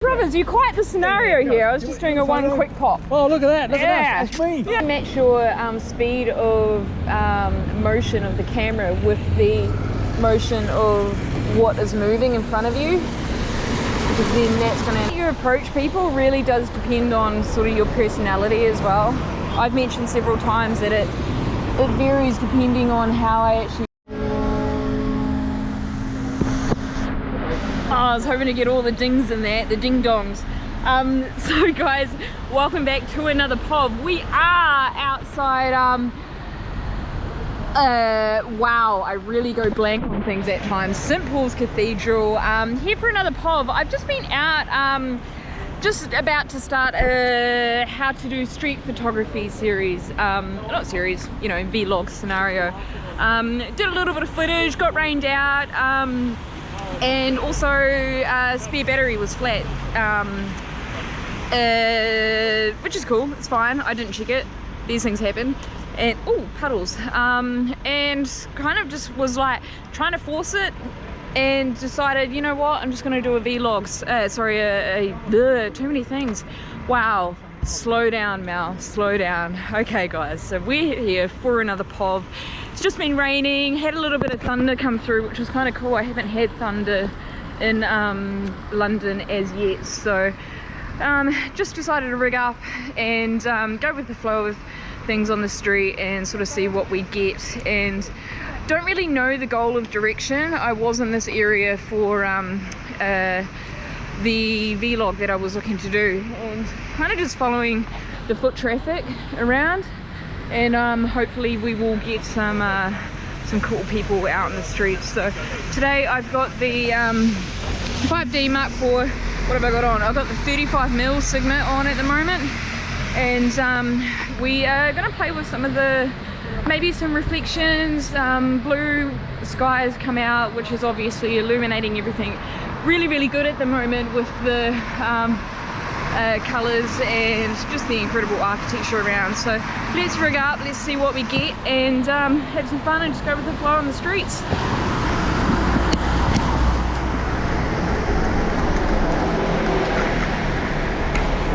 Brothers, you're quite the scenario here. I was just doing a one quick pop. Oh, look at that. Look Yeah. at that. That's me. Yeah. Match your speed of motion of the camera with the motion of what is moving in front of you. Because then that's going to... How you approach people really does depend on sort of your personality as well. I've mentioned several times that it varies depending on how I actually... Oh, I was hoping to get all the dings in there, the ding-dongs. So guys, welcome back to another pod. We are outside, wow, I really go blank on things at times. St. Paul's Cathedral, here for another pod. I've just been out, just about to start a how to do street photography series, not series, you know, vlog scenario. Did a little bit of footage, got rained out, and also spare battery was flat, which is cool, it's fine, I didn't check it, these things happen. And oh, puddles, and kind of just was like trying to force it and decided, you know what, I'm just going to do a vlog, too many things. Wow, slow down Mal, slow down. Okay guys, so we're here for another pod. It's just been raining, had a little bit of thunder come through, which was kind of cool. I haven't had thunder in London as yet, so just decided to rig up and go with the flow of things on the street and sort of see what we get. And don't really know the goal of direction. I was in this area for the vlog that I was looking to do, and kind of just following the foot traffic around, and hopefully we will get some cool people out in the streets. So today I've got the 5D Mark IV. What have I got on? I've got the 35mm Sigma on at the moment, and we are going to play with some of the, maybe some reflections. Blue skies come out, which is obviously illuminating everything really good at the moment with the colours and just the incredible architecture around. So let's rig up, let's see what we get, and have some fun and just go with the flow on the streets.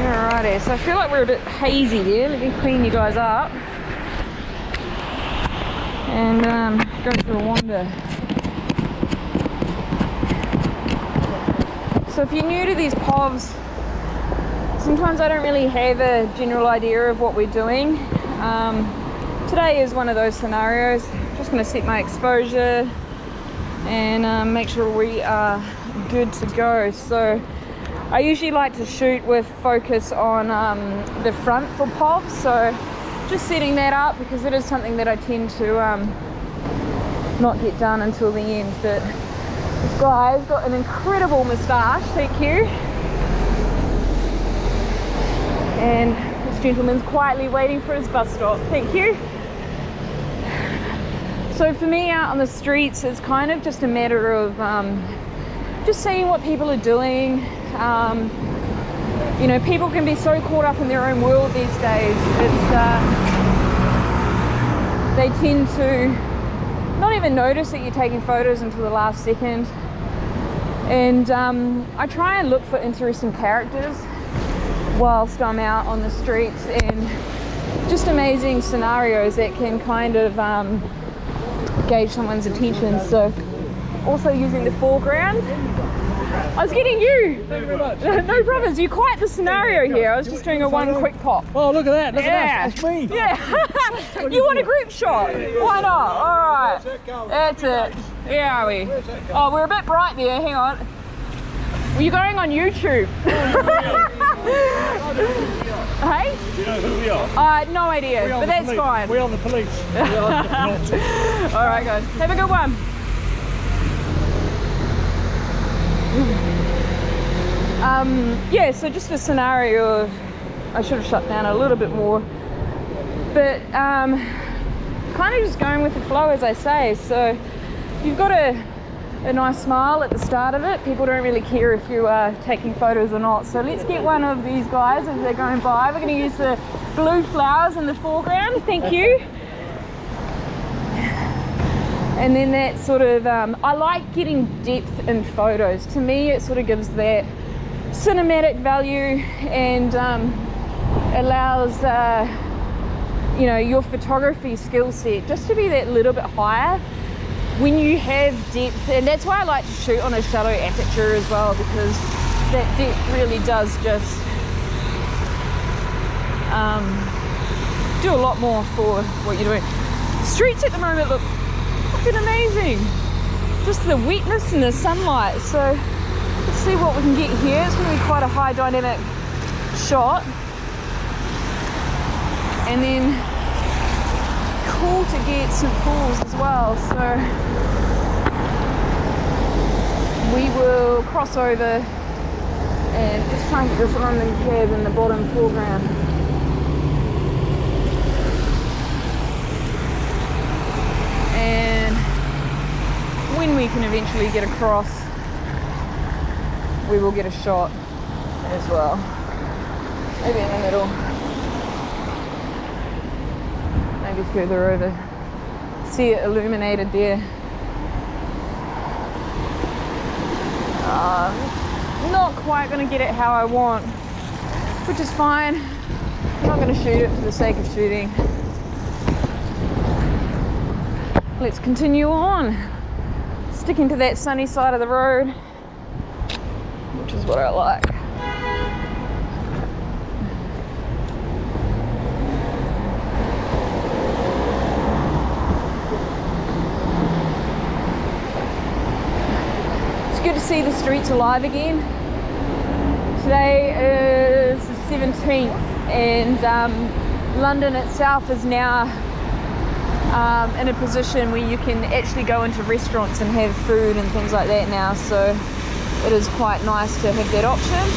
Alrighty, so I feel like we're a bit hazy here. Let me clean you guys up and go for a wander. So if you're new to these povs, sometimes I don't really have a general idea of what we're doing. Today is one of those scenarios. Just going to set my exposure and make sure we are good to go. So I usually like to shoot with focus on the front for povs, so just setting that up because it is something that I tend to not get done until the end. But this guy's got an incredible moustache, thank you. And this gentleman's quietly waiting for his bus stop, thank you. So for me out on the streets, it's kind of just a matter of just seeing what people are doing. You know, people can be so caught up in their own world these days. It's they tend to not even notice that you're taking photos until the last second. And I try and look for interesting characters whilst I'm out on the streets, and just amazing scenarios that can kind of gauge someone's attention. So also using the foreground. I was getting you. Thank you very much. No problems. You're quite the scenario here. I was just doing a one quick pop. Oh, look at that. Look Yeah. at that. That's me. Yeah. You want a group shot? Why not? All right. That's it. Where are we? Oh, we're a bit bright there. Hang on. Were you going on YouTube? Hey? Do you know who we are? No idea, but that's fine. We're on the police. All right, guys. Have a good one. Yeah, so just a scenario of, I should have shut down a little bit more, but kind of just going with the flow, as I say. So you've got a nice smile at the start of it. People don't really care if you are taking photos or not. So let's get one of these guys as they're going by. We're going to use the blue flowers in the foreground. Thank you. And then that sort of, I like getting depth in photos. To me, it sort of gives that cinematic value and allows you know, your photography skill set just to be that little bit higher when you have depth. And that's why I like to shoot on a shallow aperture as well, because that depth really does just do a lot more for what you're doing. Streets at the moment look fucking amazing, just the wetness and the sunlight. So let's see what we can get here. It's going to be quite a high dynamic shot, and then cool to get some pools as well. So we will cross over and just try and get this London cab in the bottom foreground. And when we can eventually get across, we will get a shot as well. Maybe in the middle. Maybe further over. See it illuminated there. Not quite going to get it how I want, which is fine. I'm not going to shoot it for the sake of shooting. Let's continue on. Sticking to that sunny side of the road, which is what I like. It's good to see the streets alive again. Today is the 17th, and London itself is now in a position where you can actually go into restaurants and have food and things like that now, so it is quite nice to have that option.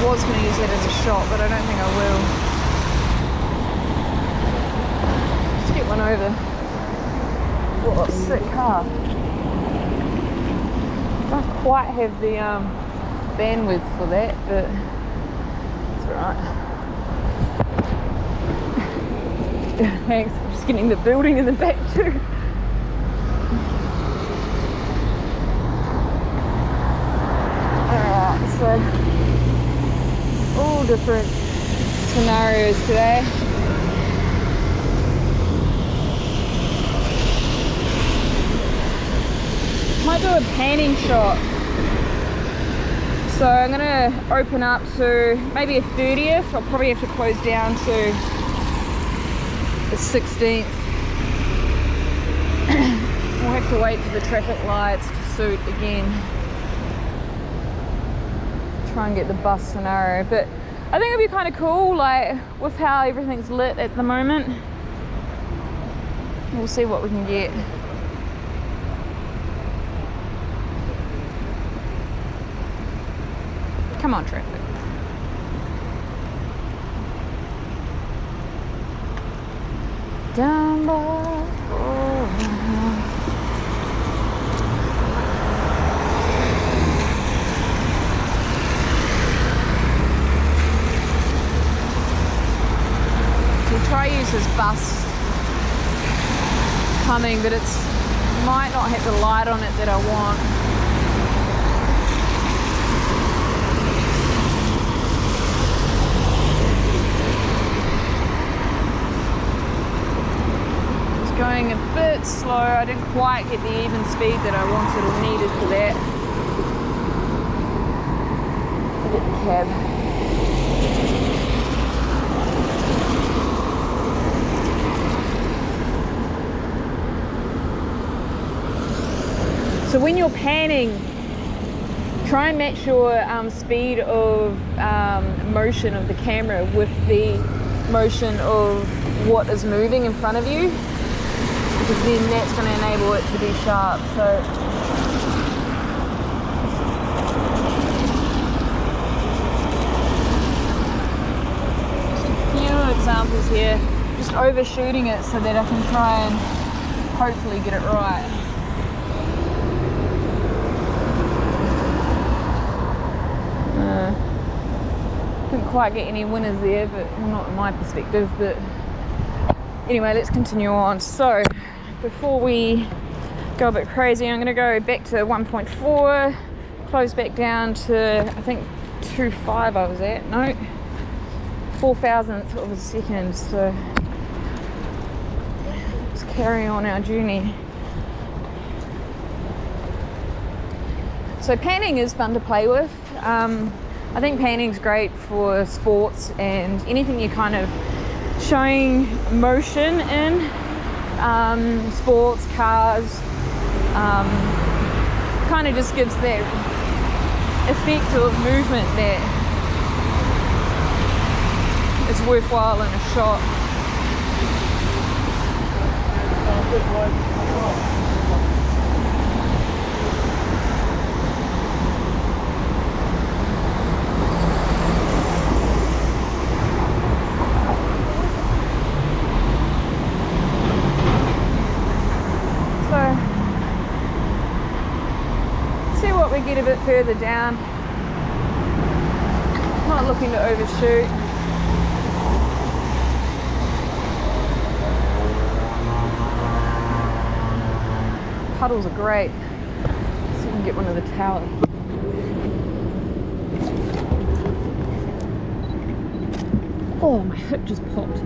I was going to use that as a shot, but I don't think I will. Let's get one over. What a sick car. Don't quite have the bandwidth for that, but it's alright. Thanks, I'm just getting the building in the back too. Alright, so all different scenarios today. Might do a panning shot. So I'm gonna open up to maybe a 30th. I'll probably have to close down to the 16th. We'll have to wait for the traffic lights to suit again. Try and get the bus scenario, but I think it'd be kind of cool, like with how everything's lit at the moment. We'll see what we can get. Come on, traffic. Down by so we'll try to use this bus coming, but it's might not have the light on it that I want. Going a bit slow. I didn't quite get the even speed that I wanted or needed for that. I'll get the cab. So when you're panning, try and match your speed of motion of the camera with the motion of what is moving in front of you, because then that's going to enable it to be sharp. So just a few examples here, just overshooting it so that I can try and hopefully get it right. Couldn't quite get any winners there, but well, not in my perspective, but anyway, let's continue on. So before we go a bit crazy, I'm going to go back to 1.4, closed back down to, I think 2.5 I was at, no, 4,000th of a second, so let's carry on our journey. So panning is fun to play with. I think panning's great for sports and anything you're kind of showing motion in, sports, cars, kind of just gives that effect of movement that is worthwhile in a shot. We get a bit further down, not looking to overshoot. Puddles are great. See if we can get one of the towers. Oh, my hip just popped.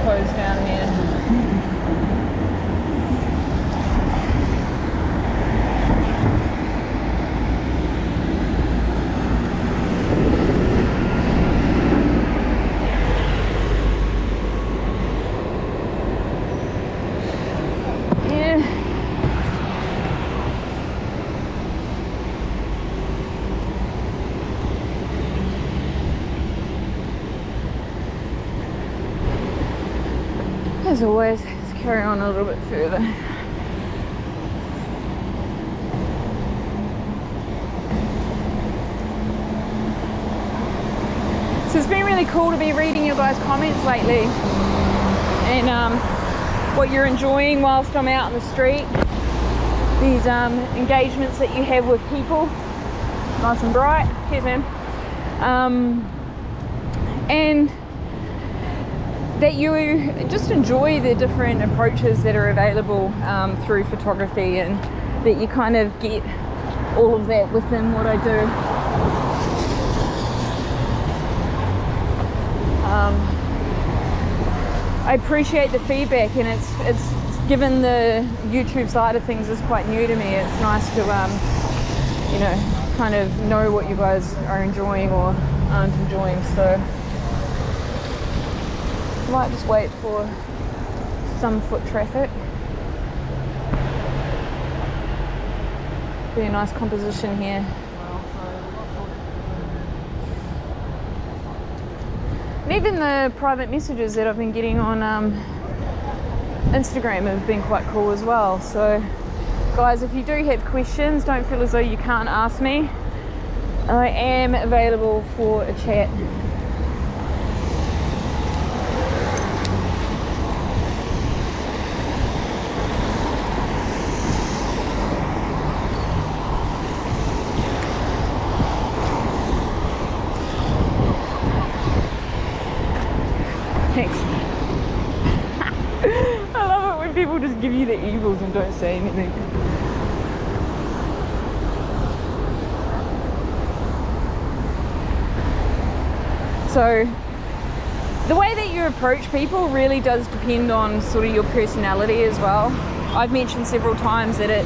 Close down here. As always, let's carry on a little bit further. So it's been really cool to be reading your guys' comments lately and what you're enjoying whilst I'm out in the street. These engagements that you have with people, nice and bright. Cheers, man. And that you just enjoy the different approaches that are available through photography, and that you kind of get all of that within what I do. I appreciate the feedback, and it's given the YouTube side of things is quite new to me. It's nice to you know, kind of know what you guys are enjoying or aren't enjoying. So I might just wait for some foot traffic. Be a nice composition here. And even the private messages that I've been getting on Instagram have been quite cool as well. So guys, if you do have questions, don't feel as though you can't ask me. I am available for a chat. I love it when people just give you the evils and don't say anything. So the way that you approach people really does depend on sort of your personality as well. I've mentioned several times that it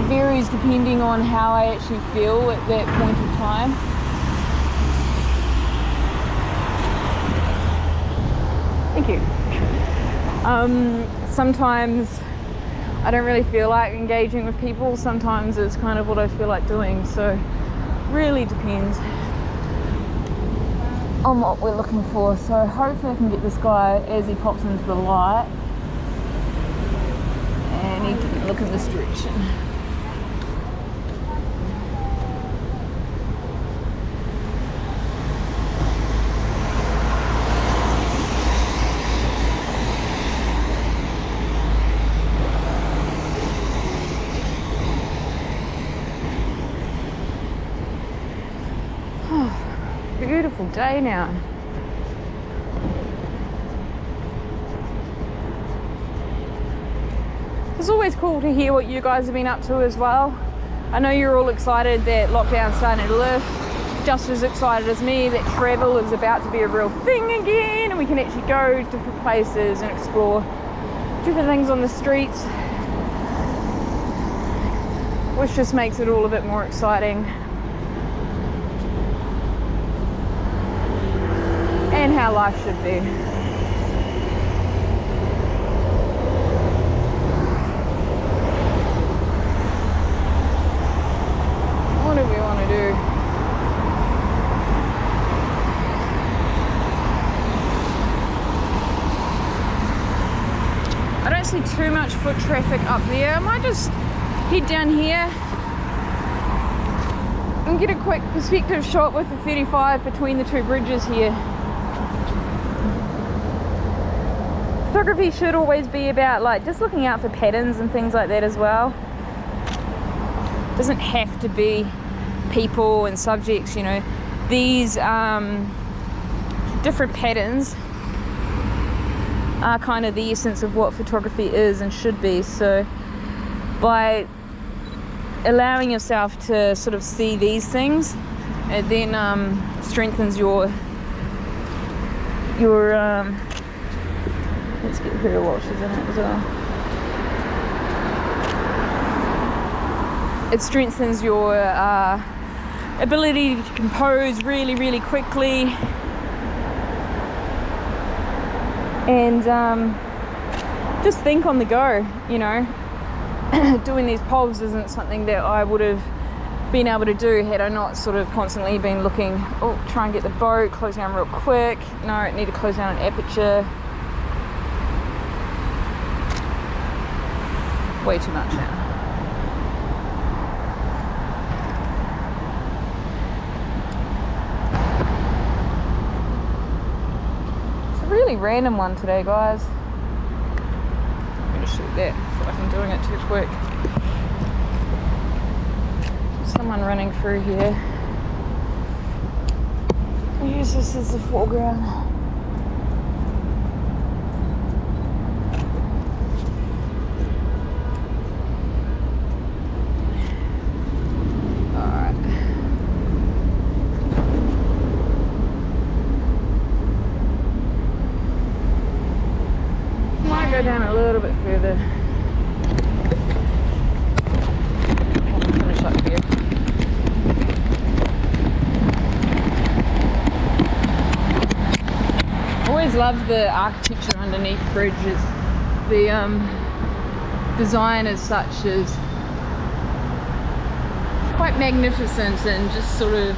varies depending on how I actually feel at that point of time. Thank you. Sometimes I don't really feel like engaging with people. Sometimes it's kind of what I feel like doing. So really depends on what we're looking for. So hopefully I can get this guy as he pops into the light, and he can look in this direction. Beautiful day now. it's always cool to hear what you guys have been up to as well. I know you're all excited that lockdown's starting to lift, just as excited as me that travel is about to be a real thing again and we can actually go to different places and explore different things on the streets, which just makes it all a bit more exciting. And how life should be. What do we want to do? I don't see too much foot traffic up there. I might just head down here and get a quick perspective shot with the 35 between the two bridges here. Photography should always be about like just looking out for patterns and things like that as well. It doesn't have to be people and subjects, you know. These different patterns are kind of the essence of what photography is and should be. So by allowing yourself to sort of see these things, it then strengthens your let's get her watches in it as well. It strengthens your ability to compose really, really quickly, and just think on the go, you know. Doing these polls isn't something that I would have been able to do had I not sort of constantly been looking. Oh, try and get the boat, close down real quick. No, I need to close down an aperture. Way too much now. It's a really random one today, guys. I'm gonna shoot that. I feel like I'm doing it too quick. Someone running through here. I'll use this as the foreground. Alright. Might go down a little bit further. Finish up here. Always love the architecture underneath bridges. The design as such is quite magnificent and just sort of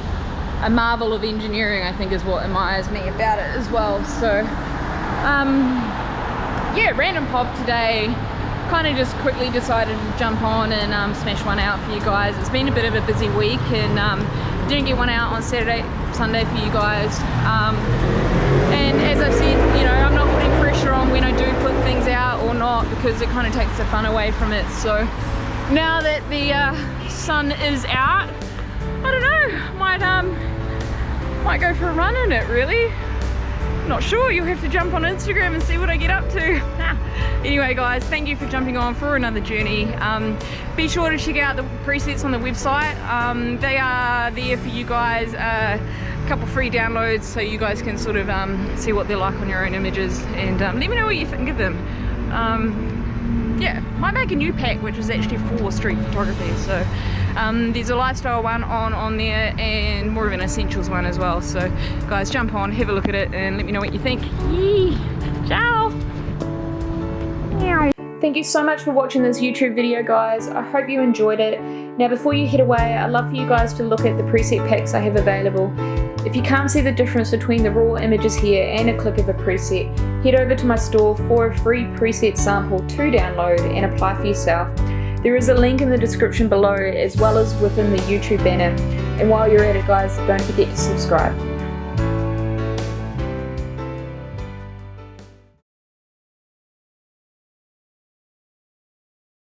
a marvel of engineering, I think, is what admires me about it as well. So yeah, random pop today. Kind of just quickly decided to jump on and smash one out for you guys. It's been a bit of a busy week, and didn't get one out on Saturday, Sunday for you guys. And as I said, you know, I'm not putting pressure on when I do put things out or not, because it kind of takes the fun away from it. So now that the sun is out, I don't know, might go for a run in it, really. Not sure, you'll have to jump on Instagram and see what I get up to. Anyway guys, thank you for jumping on for another journey. Be sure to check out the presets on the website. They are there for you guys, a couple free downloads so you guys can sort of see what they're like on your own images, and let me know what you think of them. Yeah, might make a new pack which is actually for street photography. So there's a lifestyle one on there and more of an essentials one as well. So guys, jump on, have a look at it, and let me know what you think. Yee. Ciao. Meow. Thank you so much for watching this YouTube video, guys. I hope you enjoyed it. Now before you head away, I'd love for you guys to look at the preset packs I have available. If you can't see the difference between the raw images here and a click of a preset, head over to my store for a free preset sample to download and apply for yourself. There is a link in the description below, as well as within the YouTube banner. And while you're at it, guys, don't forget to subscribe.